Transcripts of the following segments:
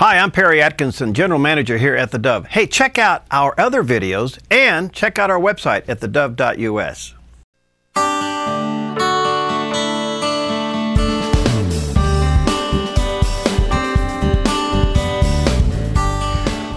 Hi, I'm Perry Atkinson, General Manager here at theDove. Hey, check out our other videos and check out our website at theDove.us.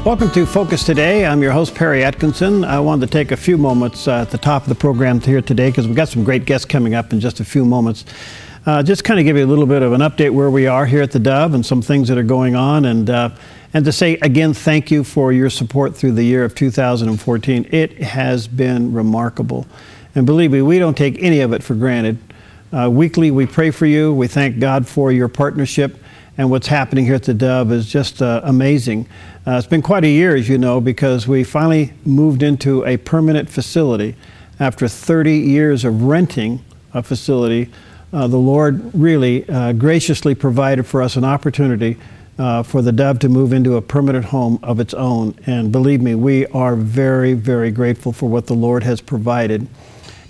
Welcome to Focus Today. I'm your host, Perry Atkinson. I wanted to take a few moments at the top of the program here today because we've got some great guests coming up in just a few moments. Just kind of give you a little bit of an update where we are here at theDove and some things that are going on, and to say again thank you for your support through the year of 2014. It has been remarkable, and believe me, we don't take any of it for granted. Weekly we pray for you. We thank God for your partnership, and what's happening here at theDove is just amazing. It's been quite a year, as you know, because we finally moved into a permanent facility after 30 years of renting a facility. The Lord really graciously provided for us an opportunity for theDove to move into a permanent home of its own. And believe me, we are very, very grateful for what the Lord has provided.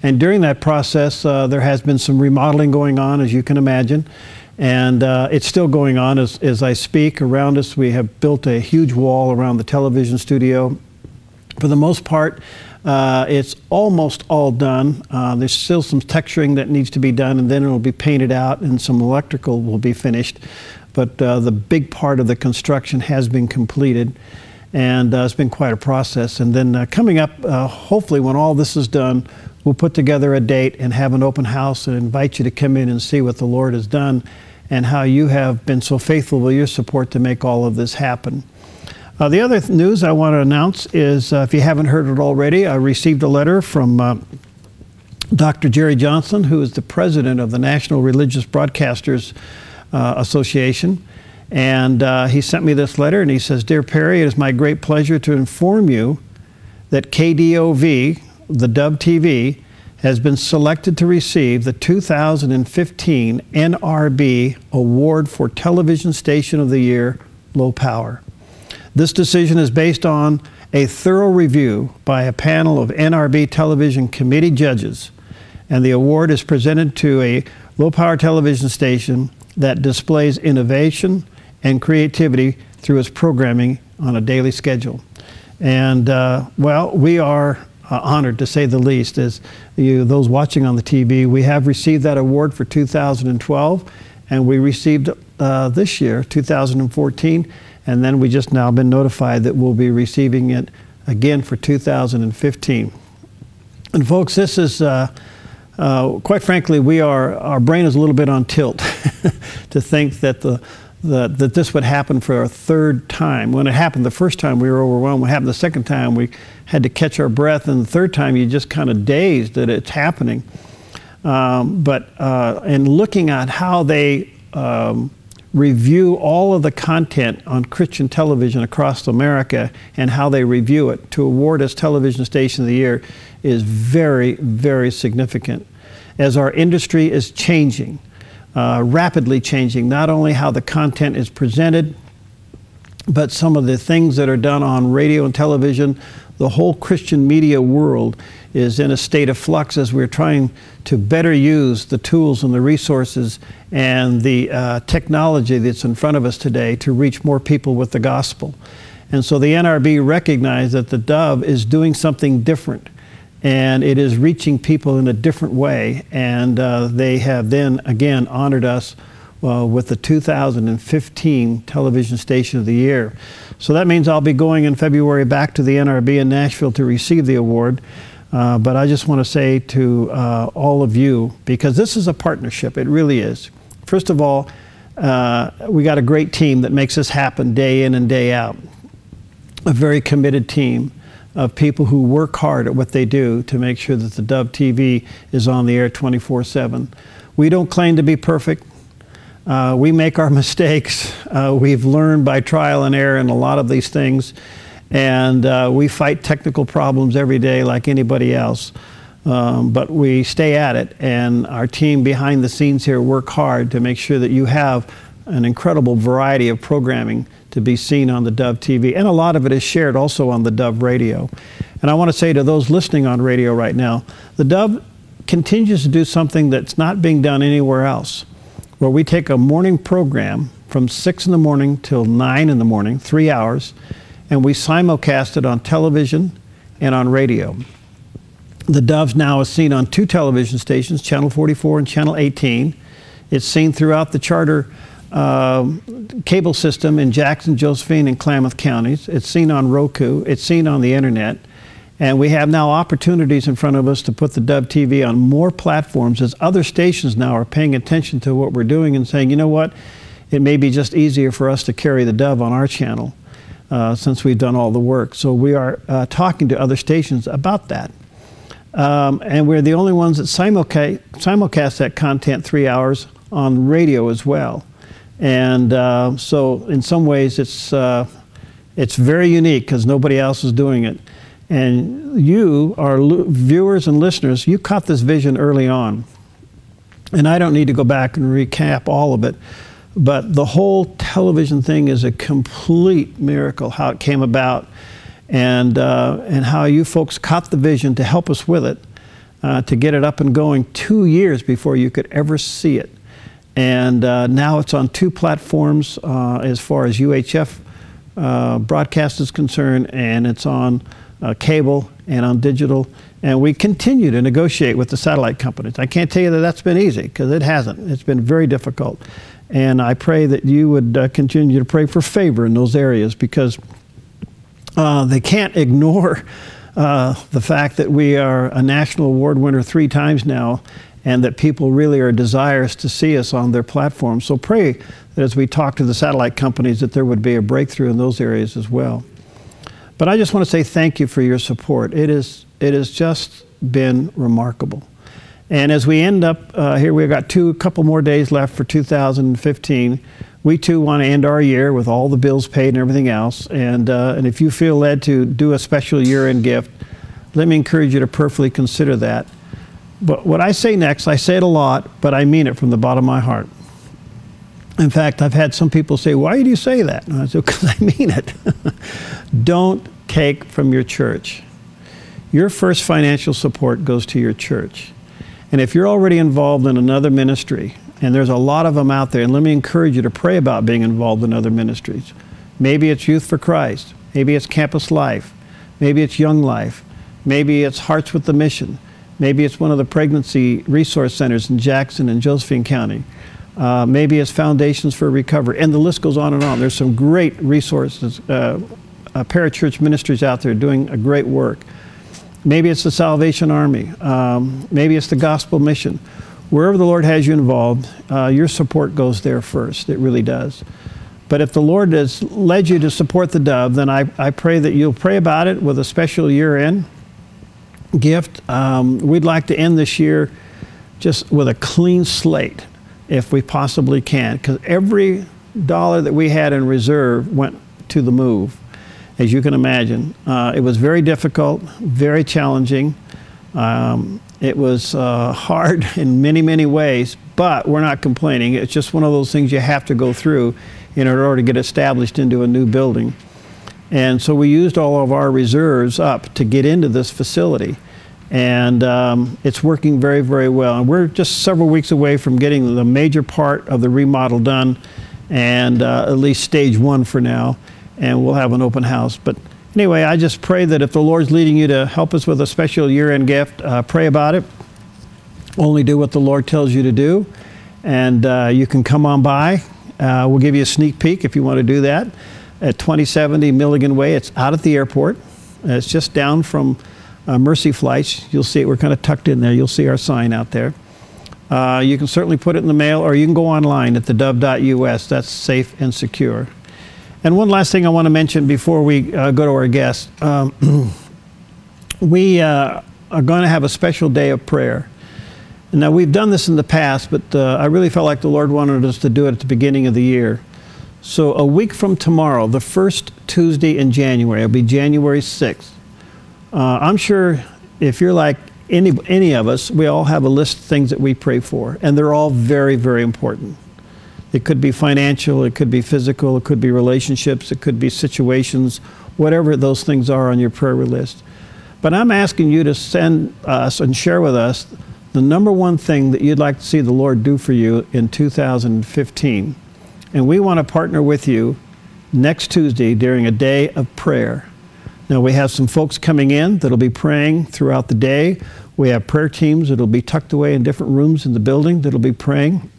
And during that process, there has been some remodeling going on, as you can imagine. And it's still going on as I speak. Around us, we have built a huge wall around the television studio. For the most part, it's almost all done. There's still some texturing that needs to be done, and then it'll be painted out, and some electrical will be finished. But the big part of the construction has been completed, and it's been quite a process. And then coming up, hopefully when all this is done, we'll put together a date and have an open house and invite you to come in and see what the Lord has done and how you have been so faithful with your support to make all of this happen. The other news I want to announce is, if you haven't heard it already, I received a letter from Dr. Jerry Johnson, who is the president of the National Religious Broadcasters Association. And he sent me this letter, and he says, "Dear Perry, it is my great pleasure to inform you that KDOV, theDove TV, has been selected to receive the 2015 NRB Award for Television Station of the Year, Low Power. This decision is based on a thorough review by a panel of NRB television committee judges, and the award is presented to a low-power television station that displays innovation and creativity through its programming on a daily schedule." And, well, we are honored, to say the least, as those watching on the TV. We have received that award for 2012, and we received this year, 2014, and then we just now been notified that we'll be receiving it again for 2015. And folks, this is, quite frankly, our brain is a little bit on tilt to think that that this would happen for a third time. When it happened the first time, we were overwhelmed. When it happened the second time, we had to catch our breath, and the third time, you just kind of dazed that it's happening. And looking at how they review all of the content on Christian television across America and how they review it to award us Television Station of the Year is very, very significant. As our industry is changing, rapidly changing, not only how the content is presented, but some of the things that are done on radio and television. The whole Christian media world is in a state of flux as we're trying to better use the tools and the resources and the technology that's in front of us today to reach more people with the gospel. And so the NRB recognized that theDove is doing something different, and it is reaching people in a different way. And they have then again honored us with the 2015 Television Station of the Year. So that means I'll be going in February back to the NRB in Nashville to receive the award. But I just want to say to all of you, because this is a partnership, it really is. First of all, we got a great team that makes this happen day in and day out. A very committed team of people who work hard at what they do to make sure that theDove TV is on the air 24/7. We don't claim to be perfect. We make our mistakes. We've learned by trial and error in a lot of these things. And we fight technical problems every day like anybody else. But we stay at it, and our team behind the scenes here work hard to make sure that you have an incredible variety of programming to be seen on theDove TV. And a lot of it is shared also on theDove Radio. And I want to say to those listening on radio right now, theDove continues to do something that's not being done anywhere else, where we take a morning program from 6 in the morning till 9 in the morning, 3 hours, and we simulcast it on television and on radio. The Dove now is seen on 2 television stations, Channel 44 and Channel 18. It's seen throughout the charter cable system in Jackson, Josephine, and Klamath counties. It's seen on Roku. It's seen on the internet. And we have now opportunities in front of us to put the Dove TV on more platforms as other stations now are paying attention to what we're doing and saying, you know what, it may be just easier for us to carry the Dove on our channel since we've done all the work. So we are talking to other stations about that. And we're the only ones that simulcast that content 3 hours on radio as well. And so in some ways it's very unique because nobody else is doing it. And you, our viewers and listeners, you caught this vision early on. And I don't need to go back and recap all of it, but the whole television thing is a complete miracle, how it came about, and how you folks caught the vision to help us with it, to get it up and going 2 years before you could ever see it. And now it's on 2 platforms as far as UHF broadcast is concerned, and it's on cable and on digital, and we continue to negotiate with the satellite companies. I can't tell you that that's been easy, because it hasn't. It's been very difficult, and I pray that you would continue to pray for favor in those areas, because they can't ignore the fact that we are a national award winner 3 times now, and that people really are desirous to see us on their platform. So pray that as we talk to the satellite companies that there would be a breakthrough in those areas as well. But I just want to say thank you for your support. It has just been remarkable. And as we end up here, we've got a couple more days left for 2015. We too want to end our year with all the bills paid and everything else. And if you feel led to do a special year-end gift, let me encourage you to prayerfully consider that. But what I say next, I say it a lot, but I mean it from the bottom of my heart. In fact, I've had some people say, why do you say that? And I said, because I mean it. Don't take from your church. Your first financial support goes to your church. And if you're already involved in another ministry, and there's a lot of them out there, and let me encourage you to pray about being involved in other ministries. Maybe it's Youth for Christ. Maybe it's Campus Life. Maybe it's Young Life. Maybe it's Hearts with the Mission. Maybe it's one of the pregnancy resource centers in Jackson and Josephine County. Maybe it's Foundations for Recovery, and the list goes on and on. There's some great resources, parachurch ministries out there doing a great work. Maybe it's the Salvation Army. Maybe it's the Gospel Mission. Wherever the Lord has you involved, your support goes there first. It really does. But if the Lord has led you to support the Dove, then I pray that you'll pray about it with a special year-end gift. We'd like to end this year just with a clean slate, if we possibly can, because every dollar that we had in reserve went to the move, as you can imagine. It was very difficult, very challenging. It was hard in many, many ways, but we're not complaining. It's just one of those things you have to go through in order to get established into a new building. And so we used all of our reserves up to get into this facility. And it's working very, very well. And we're just several weeks away from getting the major part of the remodel done, and at least stage 1 for now. And we'll have an open house. But anyway, I just pray that if the Lord's leading you to help us with a special year-end gift, pray about it. Only do what the Lord tells you to do. And you can come on by. We'll give you a sneak peek if you want to do that. At 2070 Milligan Way. It's out at the airport. It's just down from Mercy Flights. You'll see it. We're kind of tucked in there. You'll see our sign out there. You can certainly put it in the mail, or you can go online at theDove.us. That's safe and secure. And one last thing I want to mention before we go to our guests. We are going to have a special day of prayer. Now, we've done this in the past, but I really felt like the Lord wanted us to do it at the beginning of the year. So a week from tomorrow, the first Tuesday in January, it'll be January 6th. I'm sure if you're like any of us, we all have a list of things that we pray for, and they're all very, very important. It could be financial, it could be physical, it could be relationships, it could be situations, whatever those things are on your prayer list. But I'm asking you to send us and share with us the #1 thing that you'd like to see the Lord do for you in 2015. And we want to partner with you next Tuesday during a day of prayer. Now, we have some folks coming in that'll be praying throughout the day. We have prayer teams that'll be tucked away in different rooms in the building that'll be praying.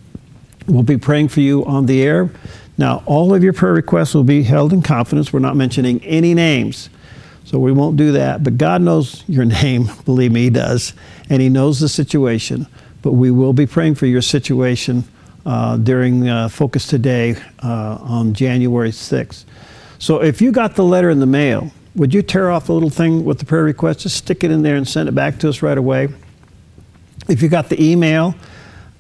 We'll be praying for you on the air. Now, all of your prayer requests will be held in confidence. We're not mentioning any names, so we won't do that. But God knows your name, believe me, He does, and He knows the situation. But we will be praying for your situation during Focus Today on January 6th. So if you got the letter in the mail, would you tear off the little thing with the prayer request? Just stick it in there and send it back to us right away. If you got the email,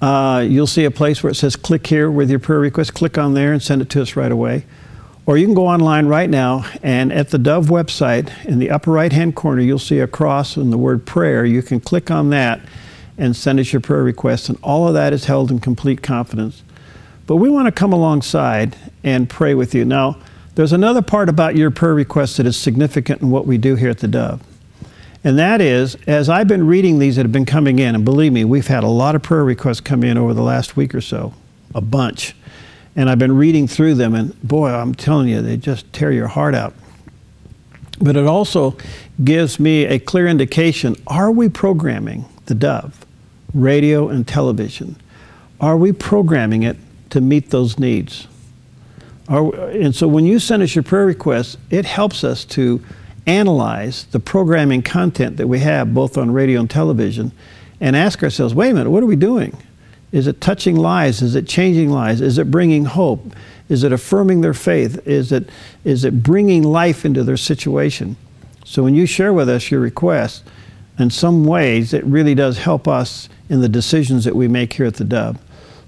you'll see a place where it says click here with your prayer request. Click on there and send it to us right away. Or you can go online right now, and at the Dove website, in the upper right-hand corner, you'll see a cross and the word prayer. You can click on that and send us your prayer request, and all of that is held in complete confidence. But we want to come alongside and pray with you. Now, there's another part about your prayer request that is significant in what we do here at the Dove. And that is, as I've been reading these that have been coming in, and believe me, we've had a lot of prayer requests come in over the last week or so, a bunch. And I've been reading through them, and boy, I'm telling you, they just tear your heart out. But it also gives me a clear indication, are we programming the Dove, radio and television? Are we programming it to meet those needs? And so when you send us your prayer requests, it helps us to analyze the programming content that we have both on radio and television and ask ourselves, wait a minute, what are we doing? Is it touching lives? Is it changing lives? Is it bringing hope? Is it affirming their faith? Is it bringing life into their situation? So when you share with us your requests, in some ways it really does help us in the decisions that we make here at the Dove.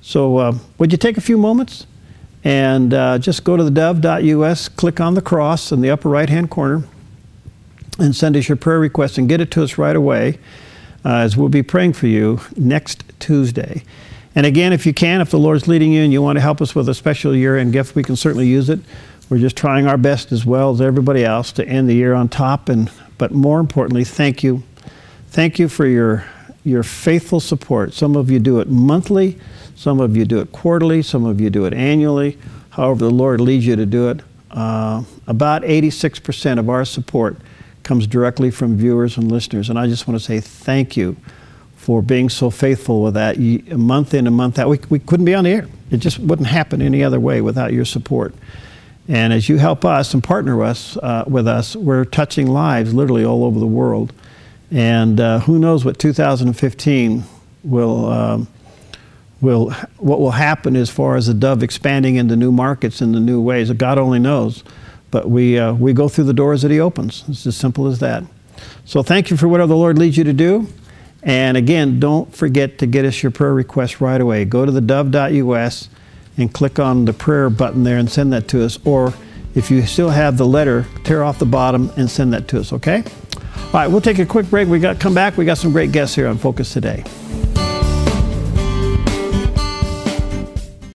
So would you take a few moments and just go to theDove.us, click on the cross in the upper right-hand corner, and send us your prayer request and get it to us right away, as we'll be praying for you next Tuesday. And again, if you can, if the Lord's leading you and you want to help us with a special year-end gift, we can certainly use it. We're just trying our best as well as everybody else to end the year on top. But more importantly, thank you. Thank you for your faithful support. Some of you do it monthly. Some of you do it quarterly. Some of you do it annually. However the Lord leads you to do it. About 86% of our support comes directly from viewers and listeners. And I just want to say thank you for being so faithful with that. Month in and month out, we couldn't be on the air. It just wouldn't happen any other way without your support. And as you help us and partner us with us, we're touching lives literally all over the world. And who knows what 2015 what will happen as far as the Dove expanding into new markets in the new ways. God only knows. But we go through the doors that He opens. It's as simple as that. So thank you for whatever the Lord leads you to do. And again, don't forget to get us your prayer requests right away. Go to theDove.us and click on the prayer button there and send that to us. Or if you still have the letter, tear off the bottom and send that to us, okay? All right, we'll take a quick break. Come back. We got some great guests here on Focus Today.